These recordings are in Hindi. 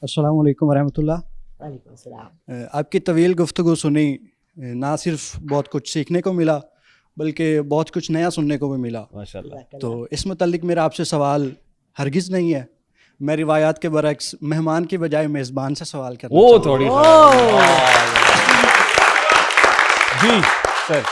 अस्सलाम वालेकुम वरहमतुल्लाह। वालेकुम सलाम। आपकी तवील गुफ्तगू सुनी, ना सिर्फ बहुत कुछ सीखने को मिला बल्कि बहुत कुछ नया सुनने को भी मिला। माशाल्लाह। तो इस मुतल्लिक मेरा आपसे सवाल हरगिज़ नहीं है। मैं रिवायात के बरक्स मेहमान की बजाय मेज़बान से सवाल करना वो चाहूँगा। थोड़ी जी सर।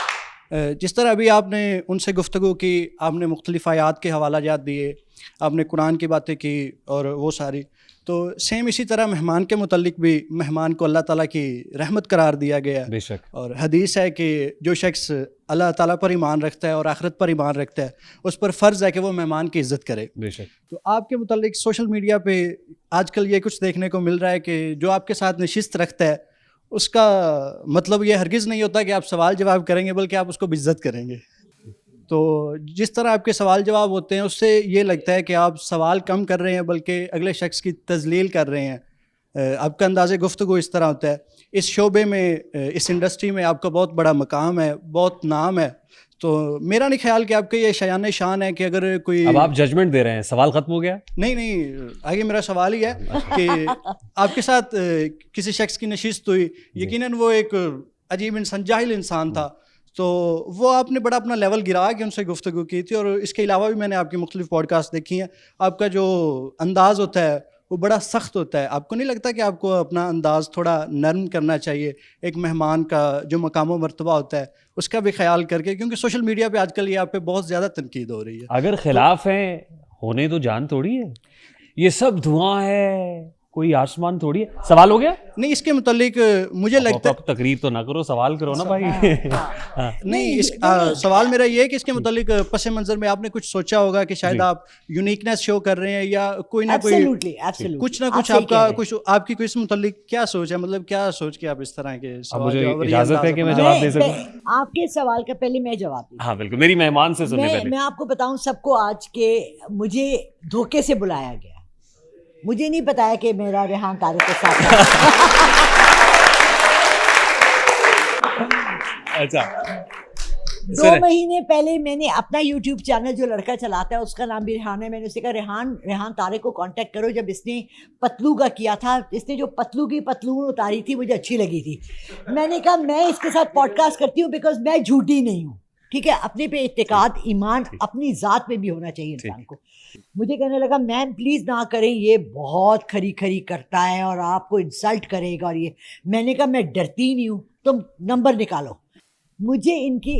जिस तरह अभी आपने उनसे गुफ्तगू की, आपने मुख्तलिफ़ आयात के हवालाजात दिए, आपने कुरान की बातें की और वो सारी, तो सेम इसी तरह मेहमान के मुतल्लिक भी मेहमान को अल्लाह ताला की रहमत करार दिया गया है। बेशक। और हदीस है कि जो शख्स अल्लाह ताला पर ईमान रखता है और आखिरत पर ईमान रखता है, उस पर फ़र्ज़ है कि वो मेहमान की इज़्ज़त करे। बेशक। तो आपके मुतल्लिक सोशल मीडिया पे आजकल ये कुछ देखने को मिल रहा है कि जो आपके साथ नशिस्त रखता है उसका मतलब ये हरगिज़ नहीं होता कि आप सवाल जवाब करेंगे, बल्कि आप उसको बेइज्जत करेंगे। तो जिस तरह आपके सवाल जवाब होते हैं उससे ये लगता है कि आप सवाल कम कर रहे हैं बल्कि अगले शख्स की तज़लील कर रहे हैं। आपका अंदाज़े गुफ्तगू इस तरह होता है। इस शोबे में, इस इंडस्ट्री में आपका बहुत बड़ा मकाम है, बहुत नाम है। तो मेरा नहीं ख्याल कि आपके ये शायान शान है कि अगर कोई अब आप जजमेंट दे रहे हैं, सवाल खत्म हो गया। नहीं, आगे मेरा सवाल ही है कि आपके साथ किसी शख्स की नशिस्त हुई, यकीनन वो एक अजीब इंसान, जाहिल इंसान था, तो वो आपने बड़ा अपना लेवल गिरा के उनसे गुफ्तगू की थी। और इसके अलावा भी मैंने आपकी मुख्तलिफ पॉडकास्ट देखी हैं। आपका जो अंदाज़ होता है वो बड़ा सख्त होता है। आपको नहीं लगता कि आपको अपना अंदाज़ थोड़ा नरम करना चाहिए, एक मेहमान का जो मकाम व मर्तबा होता है उसका भी ख्याल करके, क्योंकि सोशल मीडिया पे आजकल ये आप पे बहुत ज़्यादा तनकीद हो रही है। अगर खिलाफ हैं होने तो जान थोड़ी है, ये सब धुआं है, कोई आसमान थोड़ी है। सवाल हो गया? नहीं, इसके मुतालिक मुझे लगता है, तकरीर तो ना करो, सवाल करो ना भाई। हाँ। नहीं, सवाल मेरा ये है कि इसके मुतालिक पस मंज़र में आपने कुछ सोचा होगा कि शायद आप यूनिकनेस शो कर रहे हैं या कोई ना कोई कुछ ना कुछ आपका कुछ आपकी कोई इस मुतालिक क्या सोच है, मतलब क्या सोच के आप इस तरह के अब मुझे इजाजत है कि मैं जवाब दे सकूं? आपके सवाल का पहले मैं जवाब दूं। हाँ बिल्कुल, मेरी मेहमान से सुनिए पहले। मैं आपको बताऊं, सबको आज के मुझे धोखे से बुलाया गया। मुझे नहीं बताया कि मेरा रेहान तारिक के साथ अच्छा। 2 महीने पहले मैंने अपना YouTube चैनल, जो लड़का चलाता है उसका नाम भी रेहान है, मैंने उसे कहा रेहान तारिक को कांटेक्ट करो। जब इसने पतलू का किया था, इसने जो पतलू की पतलून उतारी थी मुझे अच्छी लगी थी। मैंने कहा मैं इसके साथ पॉडकास्ट करती हूँ बिकॉज मैं झूठी नहीं हूँ। ठीक है, अपने पे इत्तेकाद, ईमान अपनी ज़ात पे भी होना चाहिए इंसान को। मुझे कहने लगा मैम प्लीज़ ना करें, ये बहुत खरी खरी करता है और आपको इंसल्ट करेगा और ये। मैंने कहा मैं डरती नहीं हूँ, तुम नंबर निकालो। मुझे इनकी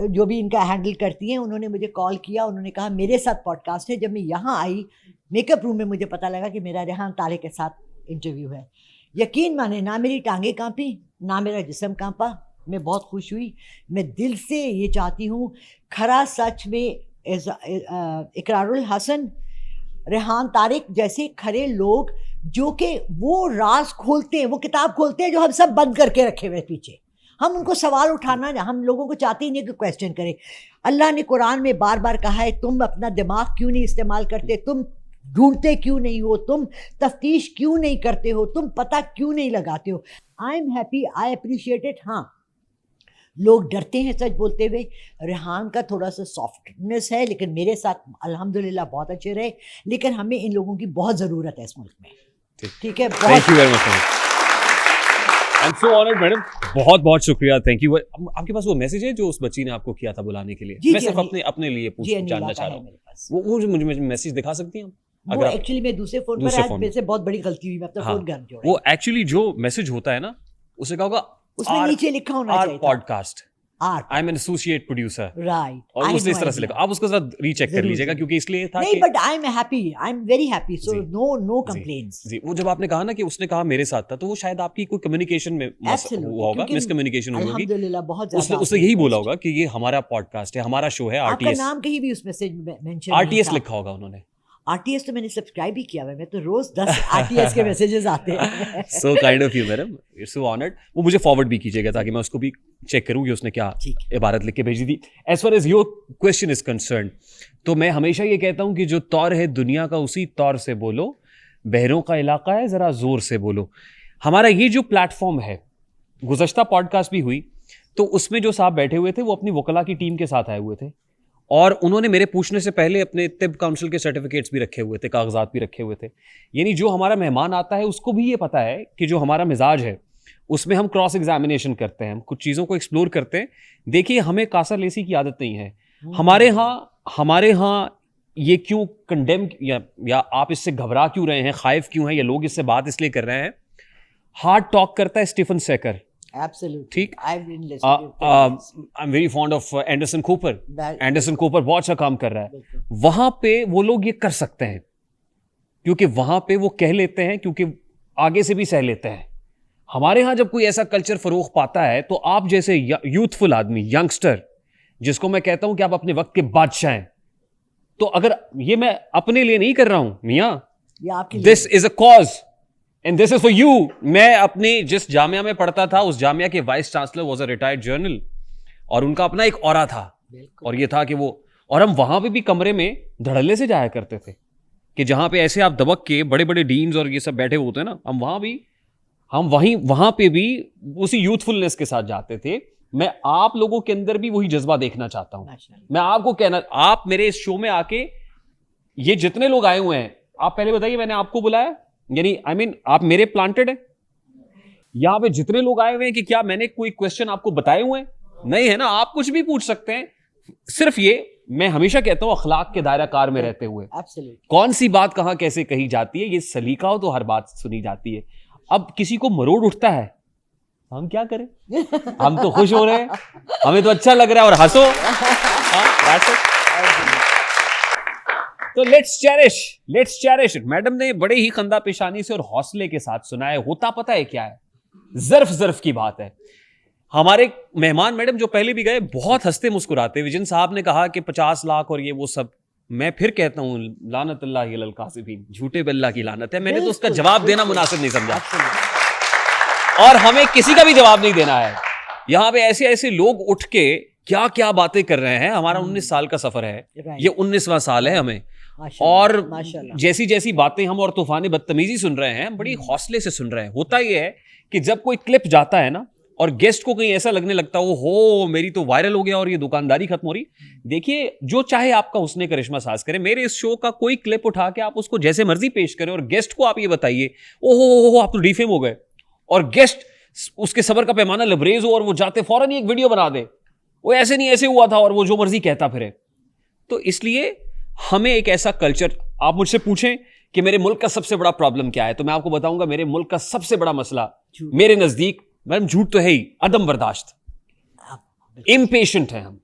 जो भी इनका हैंडल करती हैं, उन्होंने मुझे कॉल किया, उन्होंने कहा मेरे साथ पॉडकास्ट है। जब मैं यहाँ आई मेकअप रूम में, मुझे पता लगा कि मेरा रेहान तारिक के साथ इंटरव्यू है। यकीन माने, ना मेरी टांगें कांपी, ना मेरा जिस्म कांपा। मैं बहुत खुश हुई। मैं दिल से ये चाहती हूँ, खरा सच में इकरारुल हसन, रेहान तारिक जैसे खरे लोग जो कि वो राज खोलते हैं, वो किताब खोलते हैं जो हम सब बंद करके रखे हुए पीछे। हम उनको सवाल उठाना, हम लोगों को चाहते ही नहीं कि क्वेश्चन करें। अल्लाह ने कुरान में बार बार कहा है तुम अपना दिमाग क्यों नहीं इस्तेमाल करते, तुम ढूंढते क्यों नहीं हो, तुम तफ्तीश क्यों नहीं करते हो, तुम पता क्यों नहीं लगाते हो। आई am happy, I appreciate it. हाँ, लोग डरते हैं सच बोलते हुए। रेहान का थोड़ा सा सॉफ्टनेस है, लेकिन मेरे साथ अल्हम्दुलिल्लाह बहुत अच्छे रहे। लेकिन हमें इन लोगों की बहुत ज़रूरत है इस मुल्क में। ठीक है, thank you very much. I am so honoured madam, बहुत बहुत शुक्रिया, थैंक यू। आपके पास वो मैसेज है जो उस बच्ची ने आपको किया था बुलाने के लिए? मैं सिर्फ अपने लिए जानना चाह रहा हूँ। वो मुझे मैसेज दिखा सकती हैं? वो एक्चुअली मैं दूसरे फोन पर, आज मेरे से बहुत बड़ी गलती हुई, मैं अपना फोन गन जोड़ा। वो एक्चुअली जो मैसेज होता है ना, उसे कहा होगा, उसमें नीचे लिखा होना चाहिए podcast, I am an associate producer, right. और उसने इस तरह से लिखा। आप उसको जरा रीचेक कर लीजिएगा, क्योंकि इसलिए था नहीं, but I am happy, I am very happy, so no complaints. जी, वो जब आपने कहा ना कि उसने कहा मेरे साथ था, तो वो शायद आपकी कोई कम्युनिकेशन में हुआ होगा, मिसकम्युनिकेशन हुई होगी। अल्हम्दुलिल्लाह बहुत ज्यादा। उसने यही बोला होगा कि ये हमारा पॉडकास्ट है, हमारा शो है, आरटीएस। आपका नाम कहीं भी उस मैसेज में मेंशन आरटीएस लिखा होगा उन्होंने। आरटीएस तो मैंने सब्सक्राइब ही किया हुआ है, मैं तो रोज 10 आरटीएस के मैसेजेस आते हैं। So kind of you madam, it's so honoured. वो मुझे फॉरवर्ड भी कीजिएगा ताकि मैं उसको भी चेक करूं कि उसने क्या इबारत लिख के भेजी थी। As far as your question is concern, तो मैं हमेशा ये कहता हूं कि जो तौर है दुनिया का उसी तौर से बोलो, बहरों का इलाका है जरा जोर से बोलो। हमारा ये जो प्लेटफॉर्म है, गुज़श्ता पॉडकास्ट भी हुई तो उसमें जो साहब बैठे हुए थे वो अपनी वकला की टीम के साथ आए हुए थे, और उन्होंने मेरे पूछने से पहले अपने तिब काउंसिल के सर्टिफिकेट्स भी रखे हुए थे, कागजात भी रखे हुए थे। यानी जो हमारा मेहमान आता है उसको भी ये पता है कि जो हमारा मिजाज है उसमें हम क्रॉस एग्जामिनेशन करते हैं, हम कुछ चीज़ों को एक्सप्लोर करते हैं। देखिए, हमें कासा लेसी की आदत नहीं है। हमारे यहाँ ये क्यों कंडेम या आप इससे घबरा क्यों रहे हैं, खाइफ क्यों हैं, या लोग इससे बात इसलिए कर रहे हैं? हार्ड टॉक करता है स्टीफन सेकर, Absolutely. ठीक। I've been listening to him. I am very fond of Anderson Cooper. Anderson Cooper बहुत अच्छा काम कर रहा है। बिल्कुल। वहां पे वो लोग ये कर सकते हैं क्योंकि वहां पे वो कह लेते हैं, क्योंकि आगे से भी सह लेते हैं। हमारे यहाँ जब कोई ऐसा कल्चर फरोग पाता है तो आप जैसे यूथफुल आदमी, यंगस्टर, जिसको मैं कहता हूं कि आप अपने वक्त के बादशाह हैं, तो अगर ये मैं अपने लिए नहीं कर रहा हूं मियां, ये आपके this is a cause and this is for you. मैं अपनी जिस जामिया में पढ़ता था उस जामिया के vice chancellor was a retired journal, और उनका अपना एक ऑरा था, और ये था कि वो, और हम वहां पे भी कमरे में धड़ल्ले से जाया करते थे कि जहां पे ऐसे आप दबक के बड़े बड़े डीन्स और ये सब बैठे होते हैं ना, हम वहां पे भी उसी यूथफुलनेस के साथ जाते थे। मैं आप लोगों के अंदर भी वही जज्बा देखना चाहता हूं। मैं आपको कहना, आप मेरे इस शो में आके, ये जितने लोग आए हुए हैं, आप पहले बताइए मैंने आपको बुलाया, यानी आई मीन आप मेरे प्लांटेड हैं। यहां पे जितने लोग आए हुए हैं कि क्या मैंने कोई क्वेश्चन आपको बताए हुए हैं? नहीं है ना, आप कुछ भी पूछ सकते हैं। सिर्फ ये मैं हमेशा कहता हूं, अखलाक के दायरा कार में रहते हुए कौन सी बात कहां कैसे कही जाती है, ये सलीका हो तो हर बात सुनी जाती है। अब किसी को मरोड़ उठता है, हम क्या करें? हम तो खुश हो रहे हैं, हमें तो अच्छा लग रहा है, और हंसो। तो लेट्स चेरिश। मैडम ने बड़े ही खंदा पेशानी से और हौसले के साथ सुना है। होता पता है क्या है, जर्फ की बात है। हमारे मेहमान मैडम जो पहले भी गए, बहुत हंसते मुस्कुराते। विजन साहब ने कहा कि 50 लाख और ये वो सब। मैं फिर कहता हूं, लानतुल्लाहि अलल काज़िबीन, झूठे पे अल्लाह की लानत है। मैंने तो उसका जवाब देना मुनासिब नहीं समझा, और हमें किसी का भी जवाब नहीं देना है। यहां पे ऐसे ऐसे लोग उठ के क्या क्या बातें कर रहे हैं। हमारा 19 साल का सफर है, ये 19वां साल है हमें, और जैसी जैसी बातें हम और तूफान बदतमीजी सुन रहे हैं, बड़ी हौसले से सुन रहे हैं। होता यह है कि जब कोई क्लिप जाता है ना, और गेस्ट को कहीं ऐसा लगने लगता हो मेरी तो वायरल हो गया और ये दुकानदारी खत्म हो रही। देखिए, जो चाहे आपका हुस्ने करिश्मा साज करे, मेरे इस शो का कोई क्लिप उठा के आप उसको जैसे मर्जी पेश करें, और गेस्ट को आप ये बताइए ओहो आप तो डिफेम हो गए, और गेस्ट उसके सबर का पैमाना लबरेज हो और वो जाते फौरन ही एक वीडियो बना दे, वो ऐसे नहीं ऐसे हुआ था, और वो जो मर्जी कहता फिरे। तो इसलिए हमें एक ऐसा कल्चर, आप मुझसे पूछें कि मेरे मुल्क का सबसे बड़ा प्रॉब्लम क्या है, तो मैं आपको बताऊंगा मेरे मुल्क का सबसे बड़ा मसला मेरे नजदीक, मैडम झूठ तो है ही, अदम बर्दाश्त। इम्पेशेंट है हम,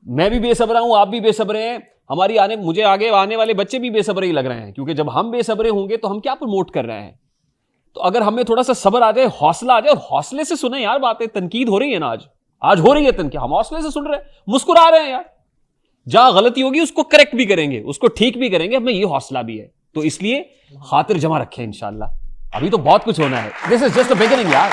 मैं भी बेसब्र हूं, आप भी बेसब्र हैं, मुझे आगे आने वाले बच्चे भी बेसब्र ही लग रहे हैं, क्योंकि जब हम बेसब्रे होंगे तो हम क्या प्रमोट कर रहे हैं। तो अगर हमें थोड़ा सा सब्र आ जाए, हौसला आ जाए, और हौसले से सुने यार बातें। तनकीद हो रही है ना, आज हो रही है तनकीद, हम हौसले से सुन रहे हैं, मुस्कुरा रहे हैं यार। जहां गलती होगी उसको करेक्ट भी करेंगे, उसको ठीक भी करेंगे, हमें ये हौसला भी है। तो इसलिए खातिर जमा रखें इंशाल्लाह, अभी तो बहुत कुछ होना है। This is just a beginning यार।